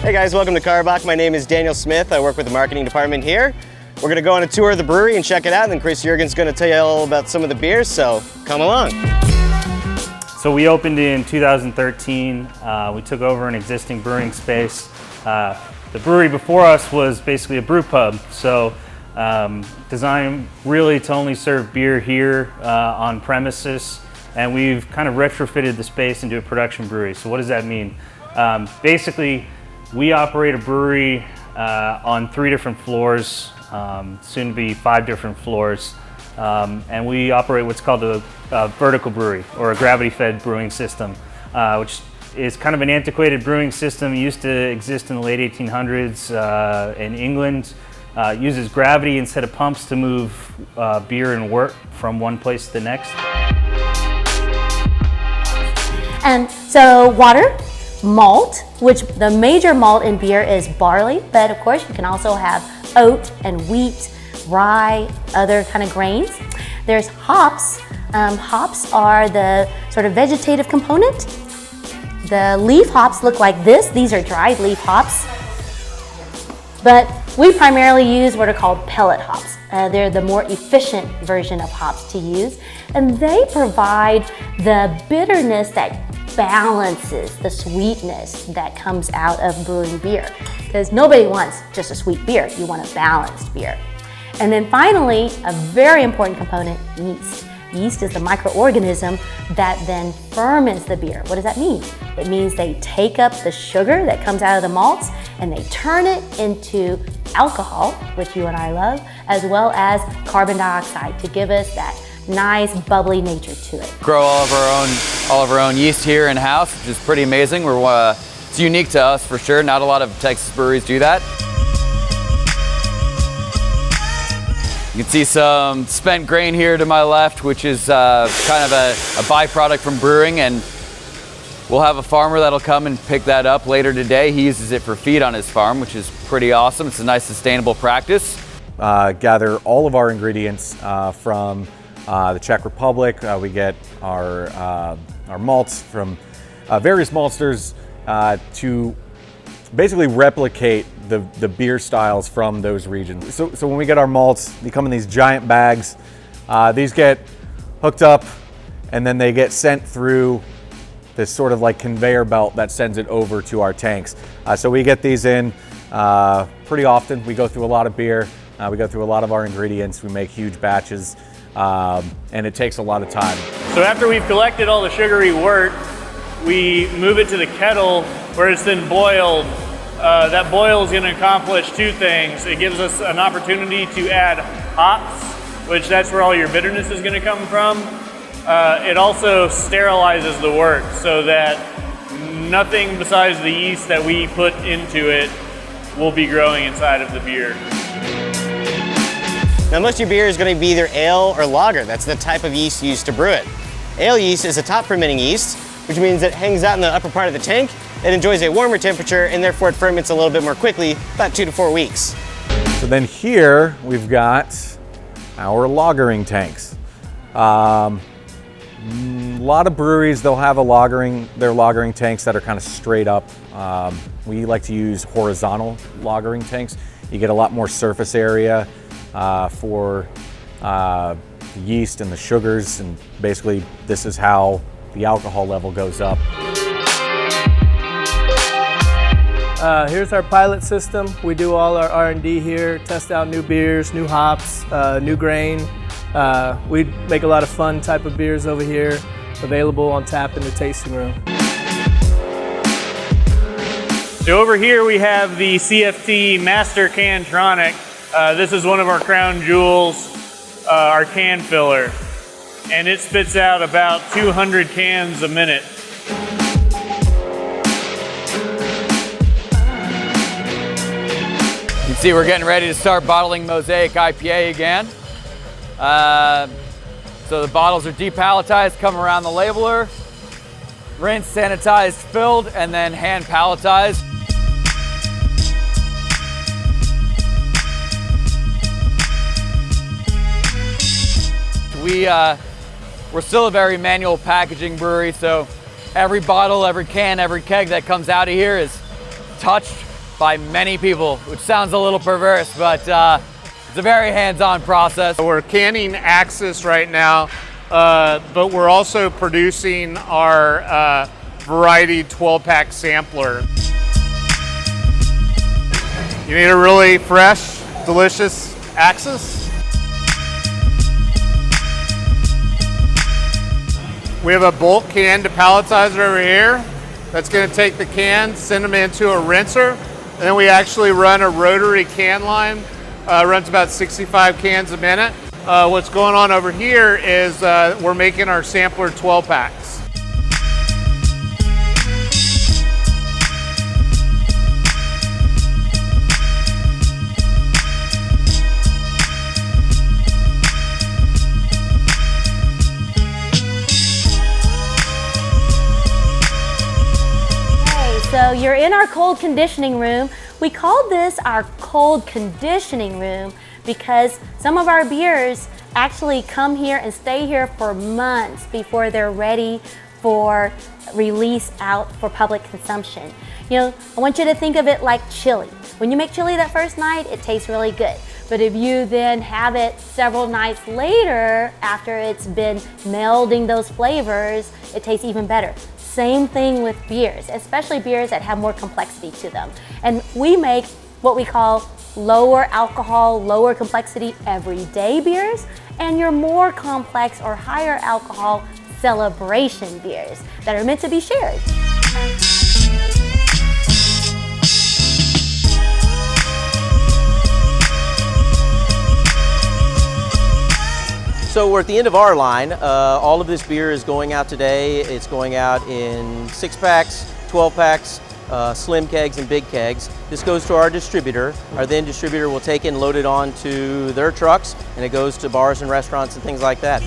Hey guys, welcome to Carbach. My name is Daniel Smith. I work with the marketing department here. We're going to go on a tour of the brewery and check it out, and then Chris Jurgen's going to tell you all about some of the beers, so come along. So we opened in 2013. We took over an existing brewing space. The brewery before us was basically a brew pub, so designed really to only serve beer here on premises, and we've kind of retrofitted the space into a production brewery. So what does that mean? Basically, we operate a brewery on 3 different floors, soon to be 5 different floors, and we operate what's called a vertical brewery, or a gravity-fed brewing system, which is kind of an antiquated brewing system. It used to exist in the late 1800s in England. It uses gravity instead of pumps to move beer and wort from one place to the next. And so water, malt, which the major malt in beer is barley, but of course you can also have oat and wheat, rye, other kind of grains. There's hops. Hops are the sort of vegetative component. The leaf hops look like this. These are dried leaf hops. But we primarily use what are called pellet hops. They're the more efficient version of hops to use, and they provide the bitterness that balances the sweetness that comes out of brewing beer. Because nobody wants just a sweet beer, you want a balanced beer. And then finally, a very important component, yeast. Yeast is the microorganism that then ferments the beer. What does that mean? It means they take up the sugar that comes out of the malts and they turn it into alcohol, which you and I love, as well as carbon dioxide to give us that nice bubbly nature to it. Grow all of our own yeast here in house, which is pretty amazing. It's unique to us for sure. Not a lot of Texas breweries do that. You can see some spent grain here to my left, which is kind of a byproduct from brewing, and we'll have a farmer that'll come and pick that up later today. He uses it for feed on his farm, which is pretty awesome. It's a nice sustainable practice. Gather all of our ingredients from the Czech Republic. We get our malts from various maltsters to basically replicate the beer styles from those regions. So when we get our malts, they come in these giant bags. These get hooked up and then they get sent through this sort of like conveyor belt that sends it over to our tanks. So we get these in pretty often. We go through a lot of beer. We go through a lot of our ingredients. We make huge batches. And it takes a lot of time. So after we've collected all the sugary wort, we move it to the kettle where it's then boiled. That boil is going to accomplish 2 things. It gives us an opportunity to add hops, which that's where all your bitterness is going to come from. It also sterilizes the wort so that nothing besides the yeast that we put into it will be growing inside of the beer. Now most of your beer is going to be either ale or lager. That's the type of yeast used to brew it. Ale yeast is a top fermenting yeast, which means it hangs out in the upper part of the tank. It enjoys a warmer temperature and therefore it ferments a little bit more quickly, about 2 to 4 weeks. So then here we've got our lagering tanks. A lot of breweries, they'll have their lagering tanks that are kind of straight up. We like to use horizontal lagering tanks. You get a lot more surface area for the yeast and the sugars, and basically this is how the alcohol level goes up. Here's our pilot system. We do all our R&D here, test out new beers, new hops, new grain. We make a lot of fun type of beers over here, available on tap in the tasting room. So over here we have the CFT Master Cantronic. This is one of our crown jewels, our can filler, and it spits out about 200 cans a minute. You can see we're getting ready to start bottling Mosaic IPA again. So the bottles are depalletized, come around the labeler, rinsed, sanitized, filled, and then hand palletized. We're still a very manual packaging brewery, so every bottle, every can, every keg that comes out of here is touched by many people, which sounds a little perverse, but it's a very hands-on process. We're canning Axis right now, but we're also producing our variety 12-pack sampler. You need a really fresh, delicious Axis. We have a bulk can depalletizer over here that's going to take the cans, send them into a rinser, and then we actually run a rotary can line. Runs about 65 cans a minute. What's going on over here is we're making our sampler 12 packs. So you're in our cold conditioning room. We call this our cold conditioning room because some of our beers actually come here and stay here for months before they're ready for release out for public consumption. You know, I want you to think of it like chili. When you make chili that first night, it tastes really good. But if you then have it several nights later, after it's been melding those flavors, it tastes even better. Same thing with beers, especially beers that have more complexity to them. And we make what we call lower alcohol, lower complexity everyday beers, and your more complex or higher alcohol celebration beers that are meant to be shared. So we're at the end of our line. All of this beer is going out today. It's going out in 6-packs, 12-packs, slim kegs and big kegs. This goes to our distributor. Our then distributor will take it and load it onto their trucks, and it goes to bars and restaurants and things like that.